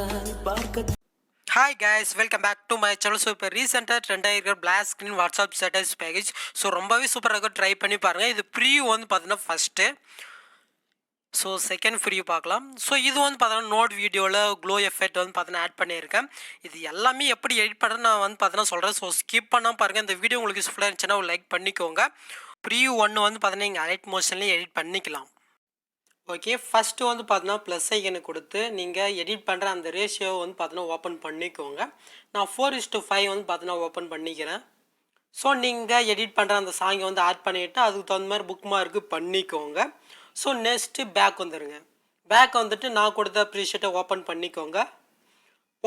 Hi guys, welcome back to my channel. So இப்போ ரீசெண்டாக trend ஆகிருக்கிற black screen WhatsApp status package so ரொம்பவே சூப்பராக ட்ரை பண்ணி பாருங்கள். இது ப்ரீ வந்து பார்த்தீங்கன்னா ஃபஸ்ட்டு, ஸோ செகண்ட் ஃப்ரீ பார்க்கலாம். ஸோ இது வந்து பார்த்தீங்கன்னா நோட் வீடியோவில் க்ளோ எஃபெக்ட் வந்து பார்த்தீங்கன்னா ஆட் பண்ணியிருக்கேன். இது எல்லாமே எப்படி எடிட் பண்ணுறேன்னு நான் வந்து பார்த்தீங்கன்னா சொல்கிறேன். ஸோ ஸ்கிப் பண்ணால் பாருங்கள். இந்த வீடியோ உங்களுக்கு யூஸ்ஃபுல்லாக இருந்துச்சுன்னா ஒரு லைக் பண்ணிக்கோங்க. ப்ரீ ஒன்று வந்து பார்த்தீங்கன்னா நீங்கள் அலைட் மோஷன்லேயும் எடிட் பண்ணிக்கலாம். ஓகே, ஃபஸ்ட்டு வந்து பார்த்தீங்கன்னா ப்ளஸ் ஐக்கனை கொடுத்து நீங்கள் எடிட் பண்ணுற அந்த ரேஷியோவை வந்து பார்த்தீங்கன்னா ஓப்பன் பண்ணிக்கோங்க. நான் 4:5 வந்து பார்த்தீங்கன்னா ஓப்பன் பண்ணிக்கிறேன். ஸோ நீங்கள் எடிட் பண்ணுற அந்த சாங்கை வந்து ஆட் பண்ணிவிட்டு அதுக்கு தகுந்த மாதிரி புக் மார்க்கு பண்ணிக்கோங்க. ஸோ நெக்ஸ்ட்டு பேக் வந்துடுங்க. பேக் வந்துட்டு நான் கொடுத்த ப்ரீஷீட்டை ஓப்பன் பண்ணிக்கோங்க.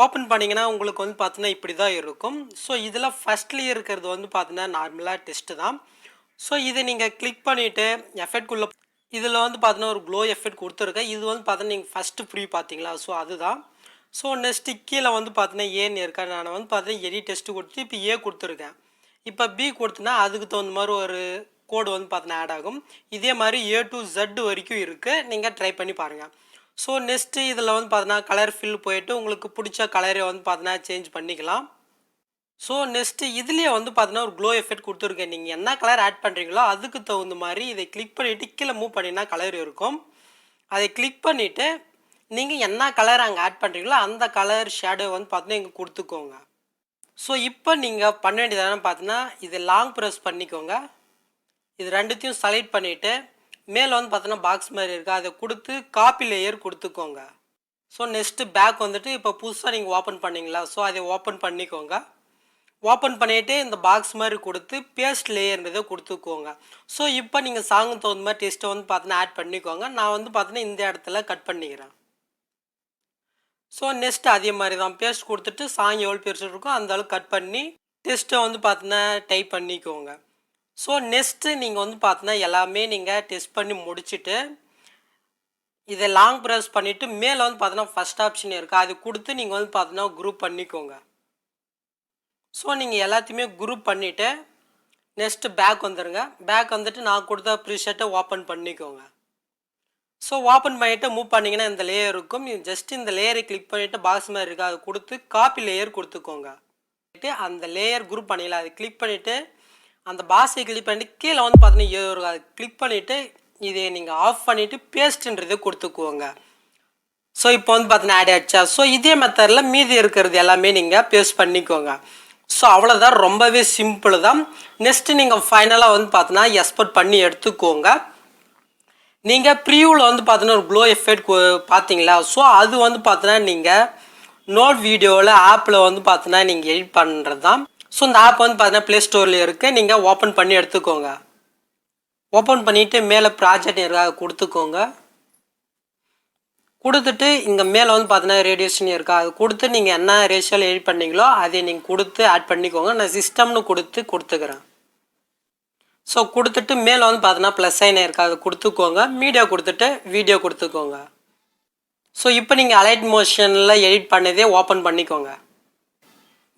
ஓப்பன் பண்ணிங்கன்னா உங்களுக்கு வந்து பார்த்தீங்கன்னா இப்படி தான் இருக்கும். ஸோ இதில் ஃபஸ்ட்லேயே இருக்கிறது வந்து பார்த்தீங்கன்னா நார்மலாக டெஸ்ட்டு தான். ஸோ இதை நீங்கள் கிளிக் பண்ணிவிட்டு எஃபெக்ட்குள்ளே இதில் வந்து பார்த்தீங்கன்னா ஒரு க்ளோ எஃபெக்ட் கொடுத்துருக்கேன். இது வந்து பார்த்தீங்கன்னா நீங்கள் ஃபஸ்ட்டு ஃப்ரீ பார்த்தீங்களா, ஸோ அதுதான். ஸோ நெக்ஸ்ட்டு கீழே வந்து பார்த்தீங்கன்னா ஏன்னு இருக்கா, நான் வந்து பார்த்தீங்கன்னா எடிட் டெஸ்ட்டு கொடுத்து இப்போ ஏ கொடுத்துருக்கேன். இப்போ பி கொடுத்தனா அதுக்கு தகுந்த மாதிரி ஒரு கோடு வந்து பார்த்தீங்கன்னா ஆட் ஆகும். இதே மாதிரி A to Z வரைக்கும் இருக்குது, நீங்கள் ட்ரை பண்ணி பாருங்கள். ஸோ நெக்ஸ்ட்டு இதில் வந்து பார்த்தீங்கன்னா கலர் ஃபில் போயிட்டு உங்களுக்கு பிடிச்ச கலரை வந்து பார்த்தீங்கன்னா சேஞ்ச் பண்ணிக்கலாம். ஸோ நெக்ஸ்ட்டு இதுலேயே வந்து பார்த்தீங்கன்னா ஒரு க்ளோ எஃபெக்ட் கொடுத்துருக்கேன். நீங்கள் என்ன கலர் ஆட் பண்ணுறீங்களோ அதுக்கு தகுந்த மாதிரி இதை கிளிக் பண்ணிவிட்டு கீழே மூவ் பண்ணினா கலர் இருக்கும். அதை கிளிக் பண்ணிவிட்டு நீங்கள் என்ன கலர் அங்கே ஆட் பண்ணுறீங்களோ அந்த கலர் ஷேடோ வந்து பார்த்தீங்கன்னா இங்கே கொடுத்துக்கோங்க. ஸோ இப்போ நீங்கள் பண்ண வேண்டியது பார்த்தீங்கன்னா இது லாங் ப்ரெஸ் பண்ணிக்கோங்க. இது ரெண்டுத்தையும் செலக்ட் பண்ணிவிட்டு மேலே வந்து பார்த்தீங்கன்னா பாக்ஸ் மாதிரி இருக்குது, அதை கொடுத்து காப்பி லேயர் கொடுத்துக்கோங்க. ஸோ நெக்ஸ்ட்டு பேக் வந்துட்டு இப்போ புதுசாக நீங்கள் ஓப்பன் பண்ணிங்களா, ஸோ அதை ஓப்பன் பண்ணிக்கோங்க. ஓப்பன் பண்ணிவிட்டு இந்த பாக்ஸ் மாதிரி கொடுத்து பேஸ்ட் லேயர்ன்றதை கொடுத்துக்கோங்க. ஸோ இப்போ நீங்கள் சாங்கு தகுந்த மாதிரி டெஸ்ட்டை வந்து பார்த்தீங்கன்னா ஆட் பண்ணிக்கோங்க. நான் வந்து பார்த்தீங்கன்னா இந்த இடத்துல கட் பண்ணிக்கிறேன். ஸோ நெக்ஸ்ட் அதே மாதிரி தான் பேஸ்ட் கொடுத்துட்டு சாங் எவ்வளோ பெருசு இருக்கோ அந்த அளவுக்கு கட் பண்ணி டெஸ்ட்டை வந்து பார்த்தீங்கன்னா டைப் பண்ணிக்கோங்க. ஸோ நெக்ஸ்ட்டு நீங்கள் வந்து பார்த்தீங்கன்னா எல்லாமே நீங்கள் டெஸ்ட் பண்ணி முடிச்சுட்டு இதை லாங் ப்ரெஸ் பண்ணிவிட்டு மேலே வந்து பார்த்தீங்கன்னா ஃபஸ்ட் ஆப்ஷன் இருக்குது, அது கொடுத்து நீங்கள் வந்து பார்த்தீங்கன்னா குரூப் பண்ணிக்கோங்க. ஸோ நீங்கள் எல்லாத்தையுமே குரூப் பண்ணிவிட்டு நெக்ஸ்ட்டு பேக் வந்துடுங்க. பேக் வந்துட்டு நான் கொடுத்த ப்ரீஷீட்டை ஓப்பன் பண்ணிக்கோங்க. ஸோ ஓப்பன் பண்ணிவிட்டு மூவ் பண்ணிங்கன்னா இந்த லேயர் இருக்கும். ஜஸ்ட் இந்த லேயரை கிளிக் பண்ணிவிட்டு பாக்ஸ் மாதிரி இருக்குது, அதை கொடுத்து காப்பி லேயர் கொடுத்துக்கோங்க. அந்த லேயர் குரூப் பண்ணிடலாம். அதை கிளிக் பண்ணிவிட்டு அந்த பாக்ஸை கிளிக் பண்ணிவிட்டு கீழே வந்து பார்த்தீங்கன்னா இருக்கும், அதை கிளிக் பண்ணிவிட்டு இதை நீங்கள் ஆஃப் பண்ணிவிட்டு பேஸ்ட்டுன்றதை கொடுத்துக்குவோங்க. ஸோ இப்போ வந்து பார்த்தீங்கன்னா ஆட் ஆகிடுச்சா. ஸோ இதே மெத்தடில் மீதி இருக்கிறது எல்லாமே நீங்கள் பேஸ்ட் பண்ணிக்கோங்க. ஸோ அவ்வளோதான், ரொம்பவே சிம்பிள் தான். நெக்ஸ்ட்டு நீங்கள் ஃபைனலாக வந்து பார்த்தீங்கன்னா எக்ஸ்போர்ட் பண்ணி எடுத்துக்கோங்க. நீங்கள் ப்ரீவியூவில் வந்து பார்த்தீங்கன்னா ஒரு க்ளோ எஃபெக்ட் பார்த்தீங்களா, ஸோ அது வந்து பார்த்தீங்கன்னா நீங்கள் நோட் வீடியோவில் ஆப்பில் வந்து பார்த்தீங்கன்னா நீங்கள் எடிட் பண்ணுறது தான். ஸோ இந்த ஆப் வந்து பார்த்தீங்கன்னா ப்ளே ஸ்டோரில் இருக்குது, நீங்கள் ஓப்பன் பண்ணி எடுத்துக்கோங்க. ஓப்பன் பண்ணிவிட்டு மேலே ப்ராஜெக்ட் இருக்காக கொடுத்துக்கோங்க. கொடுத்துட்டு இங்கே மேலே வந்து பார்த்தீங்கன்னா ரேடியேஷன் இருக்கா, அது கொடுத்து நீங்கள் என்ன ரேஷியோவில் எடிட் பண்ணீங்களோ அதை நீங்கள் கொடுத்து ஆட் பண்ணிக்கோங்க. நான் சிஸ்டம்னு கொடுத்துக்கிறேன். ஸோ கொடுத்துட்டு மேலே வந்து பார்த்தீங்கன்னா ப்ளஸ் சைன் இருக்கா, அது கொடுத்துக்கோங்க. மீடியா கொடுத்துட்டு வீடியோ கொடுத்துக்கோங்க. ஸோ இப்போ நீங்கள் அலைட் மோஷனில் எடிட் பண்ணதே ஓப்பன் பண்ணிக்கோங்க.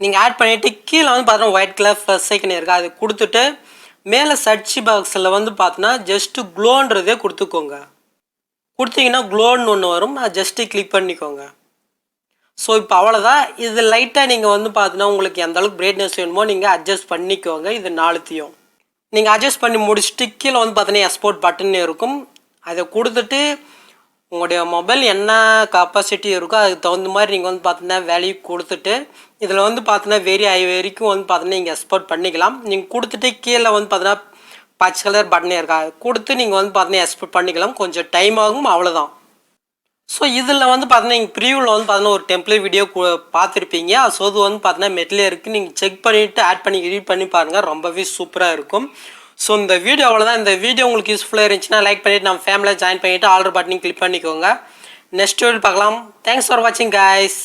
நீங்கள் ஆட் பண்ணிவிட்டு கீழே வந்து பார்த்தீங்கன்னா ஒயிட் கலர் ப்ளஸ் ஐக்கன் இருக்கா, அது கொடுத்துட்டு மேலே சர்ச் பாக்ஸில் வந்து பார்த்தீங்கன்னா ஜஸ்ட்டு க்ளோன்றதே கொடுத்துக்கோங்க. கொடுத்தீங்கன்னா க்ளோன்னு ஒன்று வரும், அது ஜஸ்ட்டு கிளிக் பண்ணிக்கோங்க. ஸோ இப்போ அவ்வளோதான். இது லைட்டாக நீங்கள் வந்து பார்த்தீங்கன்னா உங்களுக்கு எந்த அளவுக்கு பிரைட்னஸ் வேணுமோ நீங்கள் அட்ஜஸ்ட் பண்ணிக்கோங்க. இது நாலுத்தையும் நீங்கள் அட்ஜஸ்ட் பண்ணி முடிச்சுட்டு கீழே வந்து பார்த்தீங்கன்னா எக்ஸ்போர்ட் பட்டன் இருக்கும், அதை கொடுத்துட்டு உங்களுடைய மொபைல் என்ன கெப்பாசிட்டி இருக்கோ அதுக்கு தகுந்த மாதிரி நீங்கள் வந்து பார்த்தீங்கன்னா வேல்யூ கொடுத்துட்டு இதில் வந்து பார்த்தீங்கன்னா வெரி ஹை வரைக்கும் வந்து பார்த்தீங்கன்னா நீங்கள் எக்ஸ்போர்ட் பண்ணிக்கலாம். நீங்கள் கொடுத்துட்டு கீழே வந்து பார்த்தீங்கன்னா பச்சை கலர் பட்டனே இருக்கா, கொடுத்து நீங்கள் வந்து பார்த்தீங்கன்னா எக்ஸ்போர்ட் பண்ணிக்கலாம். கொஞ்சம் டைம் ஆகும், அவ்வளோதான். ஸோ இதில் வந்து பார்த்தீங்கன்னா நீங்கள் ப்ரீவியூவில் வந்து பார்த்தீங்கன்னா ஒரு டெம்ப்ளேட் வீடியோ பார்த்துருப்பீங்க. ஸோ அது வந்து பார்த்தீங்கன்னா மெட்லே இருக்குது, நீங்கள் செக் பண்ணிவிட்டு ஆட் பண்ணி எடிட் பண்ணி பாருங்கள், ரொம்பவே சூப்பராக இருக்கும். ஸோ இந்த வீடியோ அவ்வளோதான். இந்த வீடியோ உங்களுக்கு யூஸ்ஃபுல்லாக இருந்துச்சுன்னா லைக் பண்ணிவிட்டு நம்ம ஃபேமிலியில் ஜாயின் பண்ணிவிட்டு ஆல்ரெடி பட்டனையும் கிளிக் பண்ணிக்கோங்க. நெக்ஸ்ட் வீடியோ பார்க்கலாம். தேங்க்ஸ் ஃபார் வாட்சிங் கைஸ்.